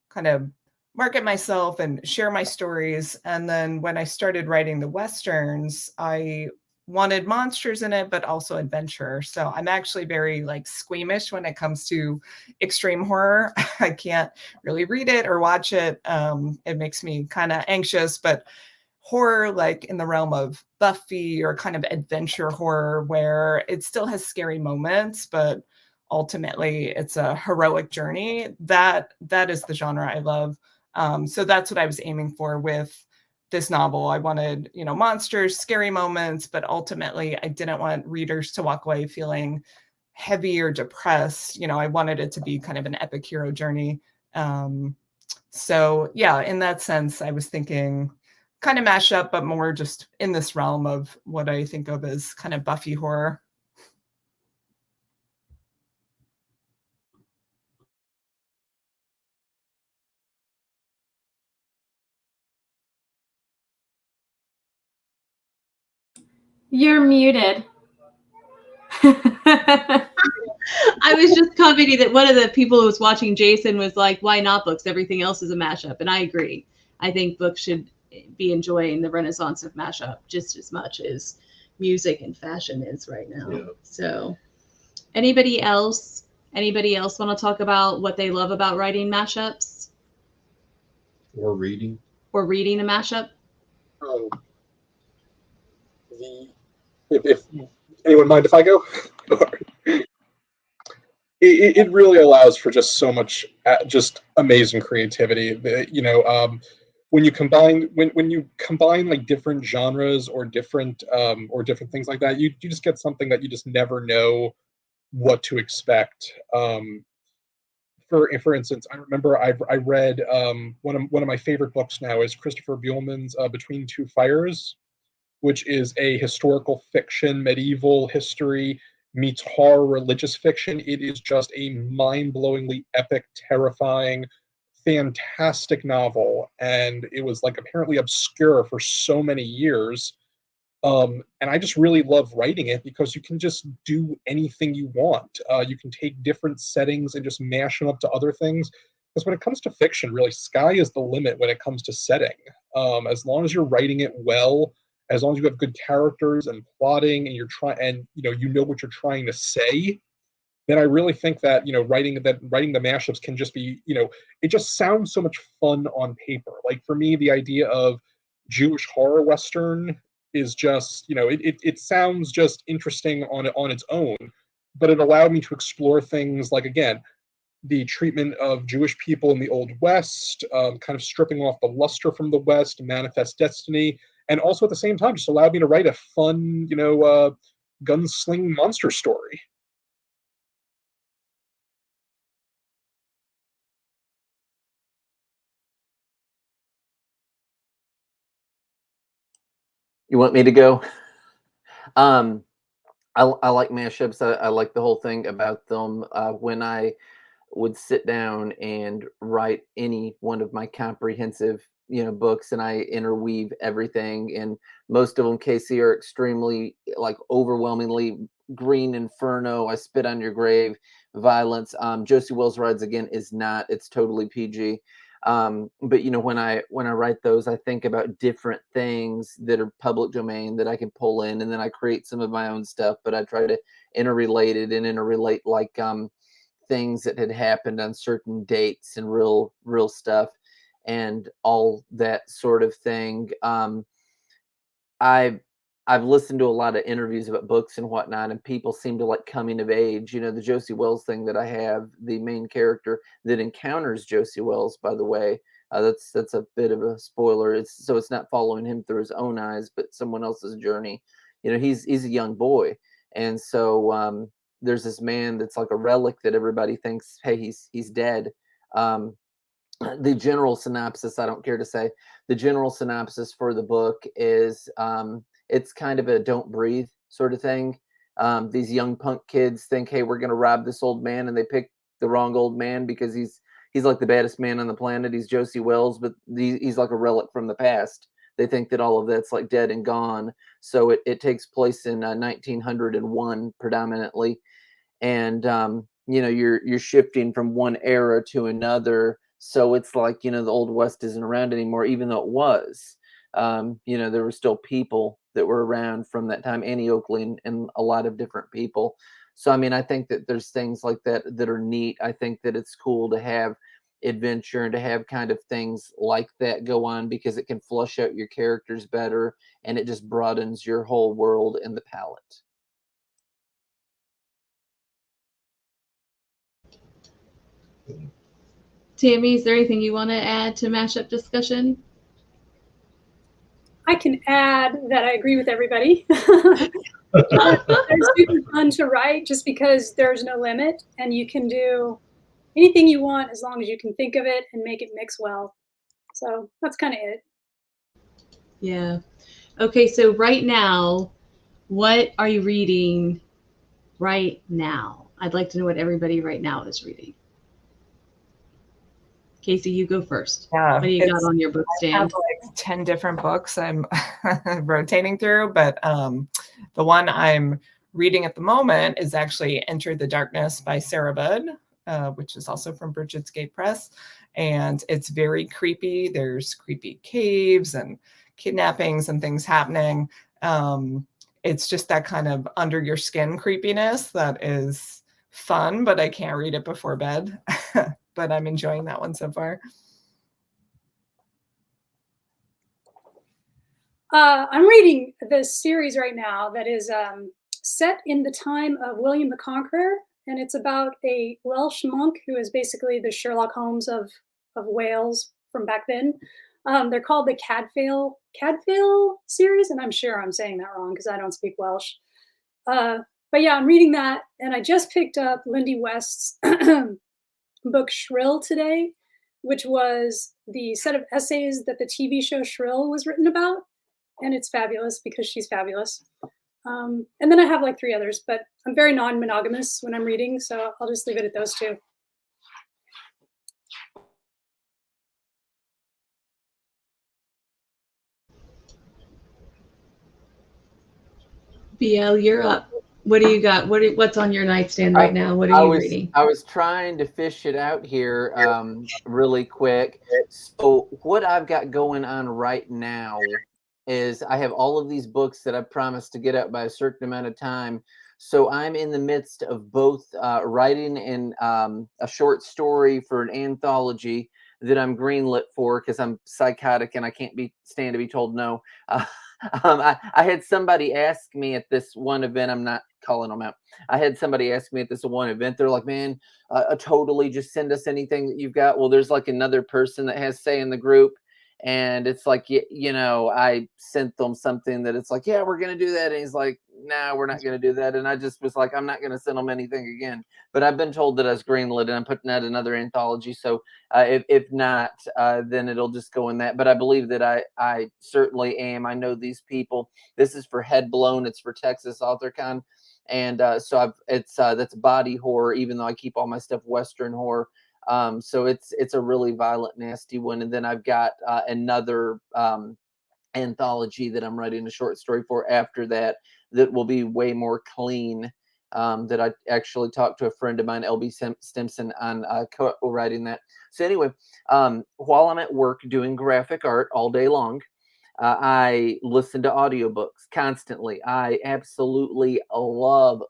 kind of market myself and share my stories. And then when I started writing the Westerns, I wanted monsters in it, but also adventure. So I'm actually very squeamish when it comes to extreme horror. I can't really read it or watch it. It makes me kind of anxious, but horror, like in the realm of Buffy or kind of adventure horror, where it still has scary moments, but ultimately it's a heroic journey. That is the genre I love. So that's what I was aiming for with this novel. I wanted, monsters, scary moments, but ultimately I didn't want readers to walk away feeling heavy or depressed. I wanted it to be kind of an epic hero journey. So yeah, in that sense, I was thinking kind of mash up, but more just in this realm of what I think of as kind of Buffy horror. You're muted. I was just commenting that one of the people who was watching Jason was like, why not books? Everything else is a mashup. And I agree. I think books should be enjoying the renaissance of mashup just as much as music and fashion is right now. Yeah. So anybody else want to talk about what they love about writing mashups Or reading. or reading a mashup? If anyone mind if I go? It really allows for just so much just amazing creativity. When you combine like different genres or different things like that, you just get something that you just never know what to expect. For instance, I remember I read one of my favorite books now is Christopher Buehlman's Between Two Fires, which is a historical fiction, medieval history meets horror religious fiction. It is just a mind-blowingly epic, terrifying, fantastic novel, and it was like apparently obscure for so many years. And I just really love writing it because you can just do anything you want. You can take different settings and just mash them up to other things. Because when it comes to fiction, really, sky is the limit when it comes to setting. As long as you're writing it well, as long as you have good characters and plotting, and you know what you're trying to say, then I really think that writing the mashups can just be it just sounds so much fun on paper. Like for me, the idea of Jewish horror western is just it sounds just interesting on its own, but it allowed me to explore things like, again, the treatment of Jewish people in the Old West, kind of stripping off the luster from the West, Manifest Destiny, and also at the same time just allowed me to write a fun gunsling monster story. You want me to go? I like mashups. I like the whole thing about them. When I would sit down and write any one of my comprehensive books, and I interweave everything, and most of them, Casey, are extremely like overwhelmingly green inferno, I spit on your grave violence. Josie Wells Rides Again is not, it's totally PG. But when I write those, I think about different things that are public domain that I can pull in, and then I create some of my own stuff, but I try to interrelate like things that had happened on certain dates and real stuff and all that sort of thing. I've listened to a lot of interviews about books and whatnot, and people seem to like coming of age. The Josie Wells thing that I have, the main character that encounters Josie Wells, by the way, that's a bit of a spoiler. It's not following him through his own eyes, but someone else's journey. He's a young boy, and so there's this man that's like a relic that everybody thinks, hey, he's dead. The general synopsis, I don't care to say, the general synopsis for the book is it's kind of a don't breathe sort of thing. These young punk kids think, hey, we're going to rob this old man, and they pick the wrong old man because he's like the baddest man on the planet. He's Josie Wells, but he's like a relic from the past. They think that all of that's like dead and gone. So it takes place in 1901 predominantly. And, you're shifting from one era to another. So it's like, the Old West isn't around anymore, even though it was. There were still people that were around from that time, Annie Oakley and a lot of different people. So, I think that there's things like that are neat. I think that it's cool to have adventure and to have kind of things like that go on because it can flush out your characters better, and it just broadens your whole world and the palette. Tammy, is there anything you want to add to mashup discussion? I can add that I agree with everybody. It's super fun to write just because there's no limit, and you can do anything you want as long as you can think of it and make it mix well. So that's kind of it. Yeah. Okay, so right now, what are you reading right now? I'd like to know what everybody right now is reading. Casey, you go first. Yeah, what do you got on your book stand? I have like 10 different books I'm rotating through, but the one I'm reading at the moment is actually Enter the Darkness by Sarah Budd, which is also from Bridget's Gate Press. and it's very creepy. There's creepy caves and kidnappings and things happening. It's just that kind of under your skin creepiness that is fun, but I can't read it before bed. But I'm enjoying that one so far. I'm reading this series right now that is set in the time of William the Conqueror, and it's about a Welsh monk who is basically the Sherlock Holmes of Wales from back then. They're called the Cadfael series, and I'm sure I'm saying that wrong because I don't speak Welsh. But yeah, I'm reading that, and I just picked up Lindy West's book Shrill today, which was the set of essays that the TV show Shrill was written about. And it's fabulous because she's fabulous. And then I have like 3 others, but I'm very non-monogamous when I'm reading, so I'll just leave it at those 2. BL, you're up. What do you got? What's on your nightstand right now? What are you reading? I was trying to fish it out here really quick. So what I've got going on right now is I have all of these books that I promised to get out by a certain amount of time. So I'm in the midst of both writing in a short story for an anthology that I'm greenlit for because I'm psychotic and I can't stand to be told no. I had somebody ask me at this one event, I'm not calling them out. I had somebody ask me at this one event, they're like, man, totally just send us anything that you've got. Well, there's like another person that has say in the group. And it's like, you know, I sent them something that it's like, yeah, we're going to do that. And he's like, no, we're not going to do that. And I just was like, I'm not going to send them anything again. But I've been told that I was greenlit and I'm putting out another anthology. So if not, then it'll just go in that. But I believe that I certainly am. I know these people. This is for Head Blown. It's for Texas AuthorCon. And so that's body horror, even though I keep all my stuff Western horror. So it's a really violent, nasty one. And then I've got another anthology that I'm writing a short story for after that will be way more clean. That I actually talked to a friend of mine, LB Stimson, on co-writing that. So anyway, while I'm at work doing graphic art all day long, I listen to audiobooks constantly. I absolutely love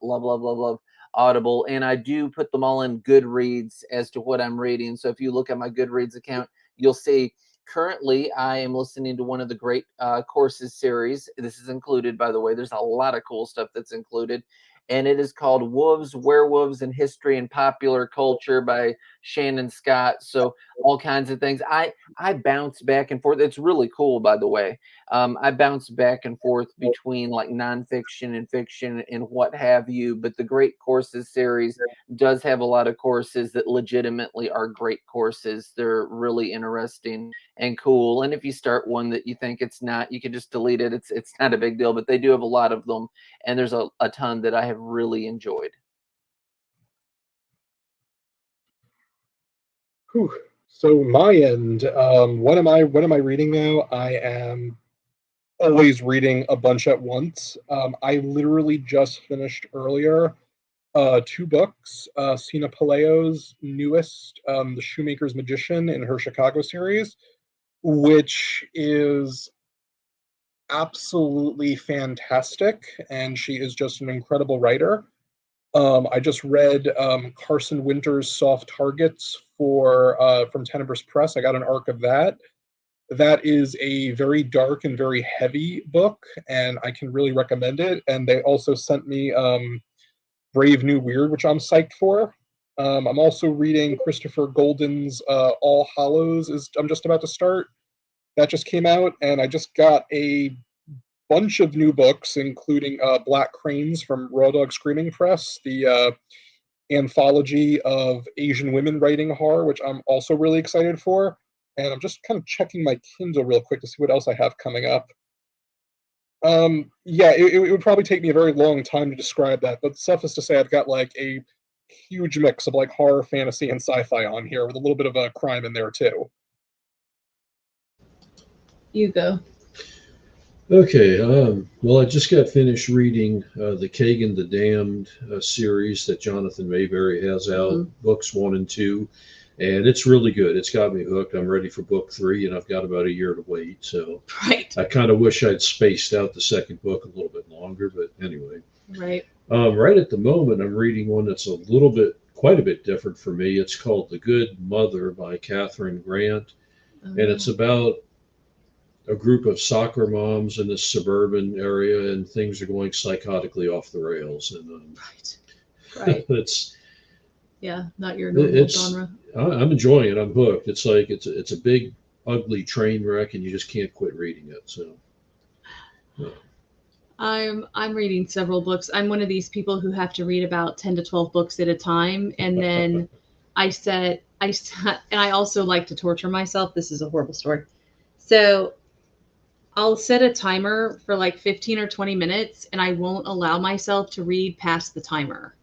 Audible, and I do put them all in Goodreads as to what I'm reading. So if you look at my Goodreads account, you'll see currently I am listening to one of the great courses series. This is included, by the way. There's a lot of cool stuff that's included. And it is called Wolves, Werewolves, and History and Popular Culture by Shannon Scott. So all kinds of things. I bounce back and forth. It's really cool, by the way. I bounce back and forth between like nonfiction and fiction and what have you. But the Great Courses series does have a lot of courses that legitimately are great courses. They're really interesting and cool. And if you start one that you think it's not, you can just delete it. It's not a big deal. But they do have a lot of them. And there's a ton that I have really enjoyed. Whew. So my end, what am I reading now? I am always reading a bunch at once. I literally just finished earlier 2 books. Sina Palaio's newest, The Shoemaker's Magician in her Chicago series, which is absolutely fantastic, and she is just an incredible writer. I just read Carson Winter's Soft Targets from Tenebris Press. I got an arc of that. That is a very dark and very heavy book, and I can really recommend it. And they also sent me Brave New Weird, which I'm psyched for. I'm also reading Christopher Golden's All Hallows. I'm just about to start. That just came out, and I just got a bunch of new books, including Black Cranes from Raw Dog Screaming Press, the anthology of Asian women writing horror, which I'm also really excited for. And I'm just kind of checking my Kindle real quick to see what else I have coming up. Yeah, it would probably take me a very long time to describe that, but suffice to say, I've got like a huge mix of like horror, fantasy, and sci-fi on here with a little bit of a crime in there too. You go. Okay, well, I just got finished reading the Kagan the Damned series that Jonathan Mayberry has out, books 1 and 2. and it's really good. It's got me hooked. I'm ready for book 3, and I've got about a year to wait. So Right. I kind of wish I'd spaced out the second book a little bit longer, but anyway. Right. Right at the moment, I'm reading one that's quite a bit different for me. It's called The Good Mother by Catherine Grant, and it's about a group of soccer moms in this suburban area, and things are going psychotically off the rails. And Right. it's not your normal genre. I'm enjoying it. I'm hooked. It's like it's a big, ugly train wreck, and you just can't quit reading it. So. I'm reading several books. I'm one of these people who have to read about 10 to 12 books at a time, and then I also like to torture myself. This is a horrible story. So I'll set a timer for like 15 or 20 minutes, and I won't allow myself to read past the timer.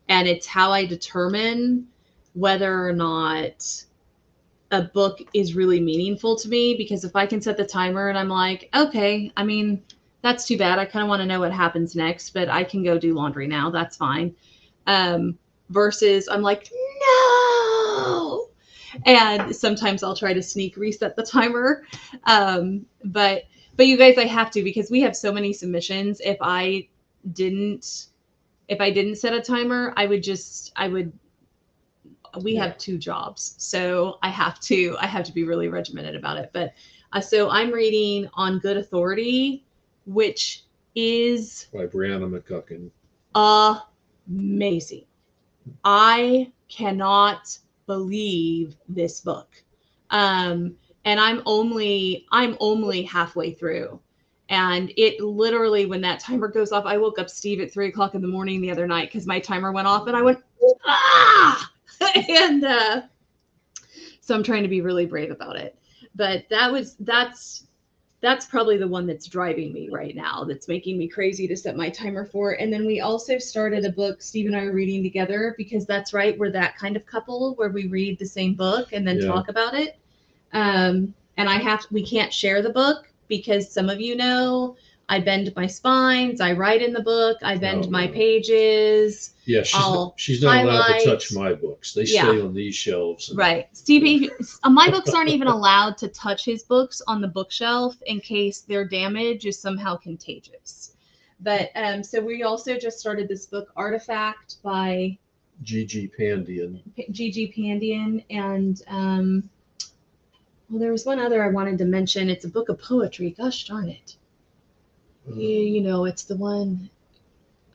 And it's how I determine whether or not a book is really meaningful to me, because if I can set the timer and I'm like, okay, I mean, that's too bad. I kind of want to know what happens next, but I can go do laundry now. That's fine. Versus I'm like, no. And sometimes I'll try to sneak reset the timer. But you guys, I have to, because we have so many submissions. If I didn't set a timer, we have 2 jobs. So I have to be really regimented about it. But so I'm reading On Good Authority, which is by Brianna McCucken. Amazing. I cannot believe this book. And I'm only halfway through. And it literally, when that timer goes off, I woke up Steve at 3:00 in the morning the other night because my timer went off, and I went, ah! And so I'm trying to be really brave about it. But that's probably the one that's driving me right now, that's making me crazy to set my timer for. And then we also started a book Steve and I are reading together, because that's right, we're that kind of couple where we read the same book and then talk about it. And we can't share the book, because some of you know I bend my spines, I write in the book, I bend my pages. Yeah, she's not allowed to touch my books. They stay on these shelves. Right. Stevie, my books aren't even allowed to touch his books on the bookshelf in case their damage is somehow contagious. But so we also just started this book, Artifact, by Gigi Pandian. And well, there was one other I wanted to mention. It's a book of poetry. Gosh darn it. You know, it's the one.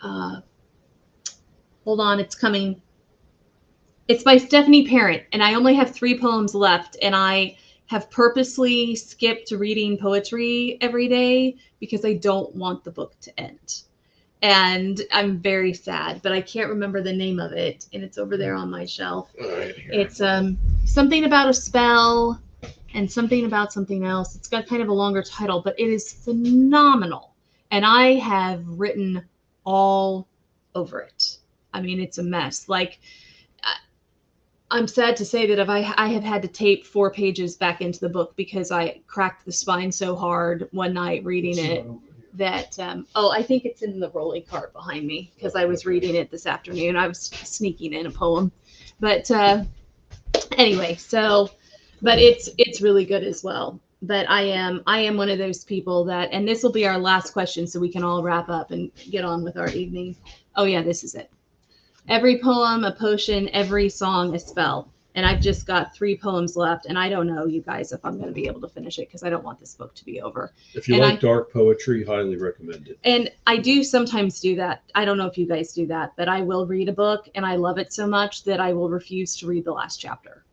Hold on, it's coming. It's by Stephanie Parent, and I only have 3 poems left, and I have purposely skipped reading poetry every day because I don't want the book to end. And I'm very sad, but I can't remember the name of it, and it's over there on my shelf. It's something about a spell and something about something else. It's got kind of a longer title, but it is phenomenal. And I have written all over it. I mean, it's a mess. Like, I'm sad to say that if I have had to tape 4 pages back into the book because I cracked the spine so hard one night reading it that, I think it's in the rolling cart behind me because I was reading it this afternoon. I was sneaking in a poem. But anyway, but it's really good as well. But I am one of those people that, and this will be our last question so we can all wrap up and get on with our evening. Oh yeah, this is it. Every poem, a potion, every song, a spell. And I've just got 3 poems left, and I don't know, you guys, if I'm going to be able to finish it because I don't want this book to be over. If you like dark poetry, highly recommend it. And I do sometimes do that. I don't know if you guys do that, but I will read a book and I love it so much that I will refuse to read the last chapter.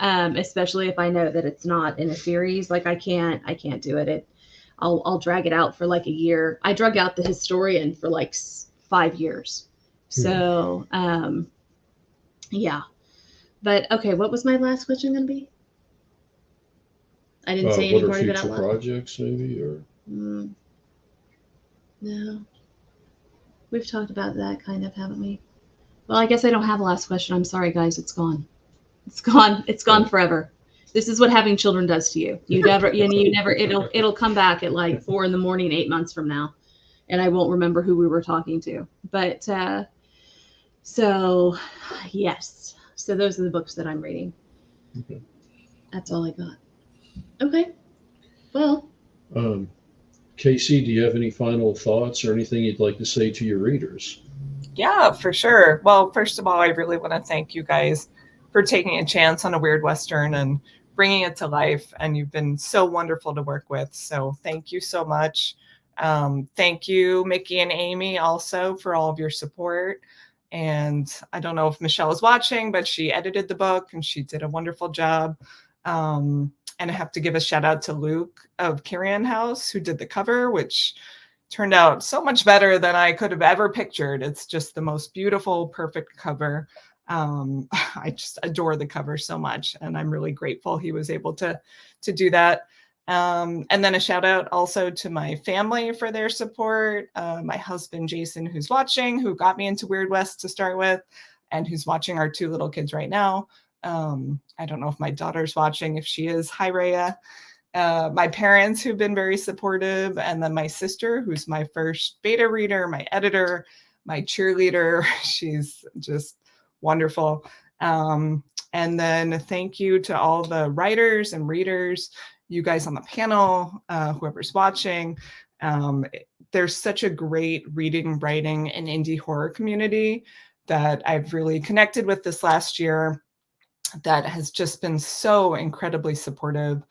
Especially if I know that it's not in a series. Like I can't do it. I'll drag it out for like a year. I drug out The Historian for like 5 years. So, yeah. But okay, what was my last question going to be? I didn't say any part of it out loud. What are future projects, maybe, or? No. We've talked about that kind of, haven't we? Well, I guess I don't have a last question. I'm sorry, guys. It's gone. It's gone. It's gone forever. This is what having children does to you. You never, it'll come back at like 4 a.m, 8 months from now, and I won't remember who we were talking to. But so, yes. So those are the books that I'm reading. Okay. That's all I got. Okay. Well, Casey, do you have any final thoughts or anything you'd like to say to your readers? Yeah, for sure. Well, first of all, I really want to thank you guys for taking a chance on a weird Western and bringing it to life. And you've been so wonderful to work with. So thank you so much. Thank you, Mickey and Amy, also for all of your support. And I don't know if Michelle is watching, but she edited the book and she did a wonderful job. And I have to give a shout out to Luke of Carrion House, who did the cover, which turned out so much better than I could have ever pictured. It's just the most beautiful, perfect cover. I just adore the cover so much, and I'm really grateful he was able to do that. And then a shout out also to my family for their support. My husband, Jason, who's watching, who got me into Weird West to start with, and who's watching our 2 little kids right now. I don't know if my daughter's watching. If she is, hi, Rhea. My parents, who've been very supportive, and then my sister, who's my first beta reader, my editor, my cheerleader. She's just wonderful. And then thank you to all the writers and readers, you guys on the panel, whoever's watching. There's such a great reading, writing, and indie horror community that I've really connected with this last year that has just been so incredibly supportive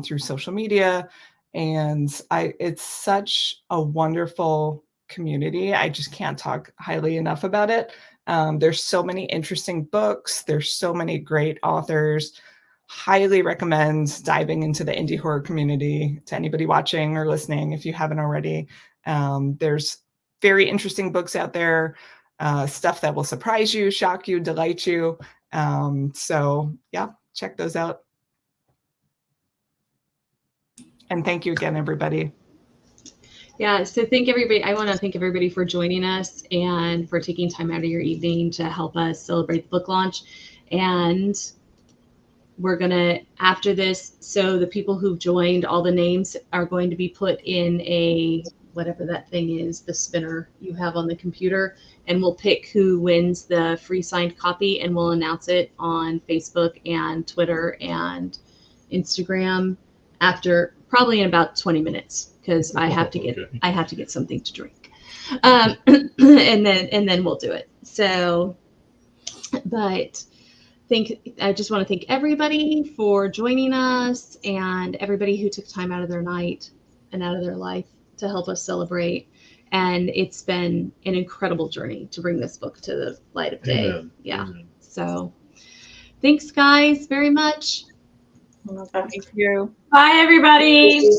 through social media. And it's such a wonderful community. I just can't talk highly enough about it. There's so many interesting books. There's so many great authors. Highly recommend diving into the indie horror community to anybody watching or listening if you haven't already. There's very interesting books out there, stuff that will surprise you, shock you, delight you. So yeah, check those out. And thank you again, everybody. yeah, so thank everybody. I want to thank everybody for joining us and for taking time out of your evening to help us celebrate the book launch. And we're going to, after this, so the people who've joined, all the names are going to be put in a, whatever that thing is, the spinner you have on the computer, and we'll pick who wins the free signed copy, and we'll announce it on Facebook and Twitter and Instagram after probably in about 20 minutes, because I have to get something to drink. And then we'll do it. So, but I just want to thank everybody for joining us, and everybody who took time out of their night and out of their life to help us celebrate. And it's been an incredible journey to bring this book to the light of day. Amen. Yeah. Amen. So thanks, guys, very much. Thank you. Bye, everybody.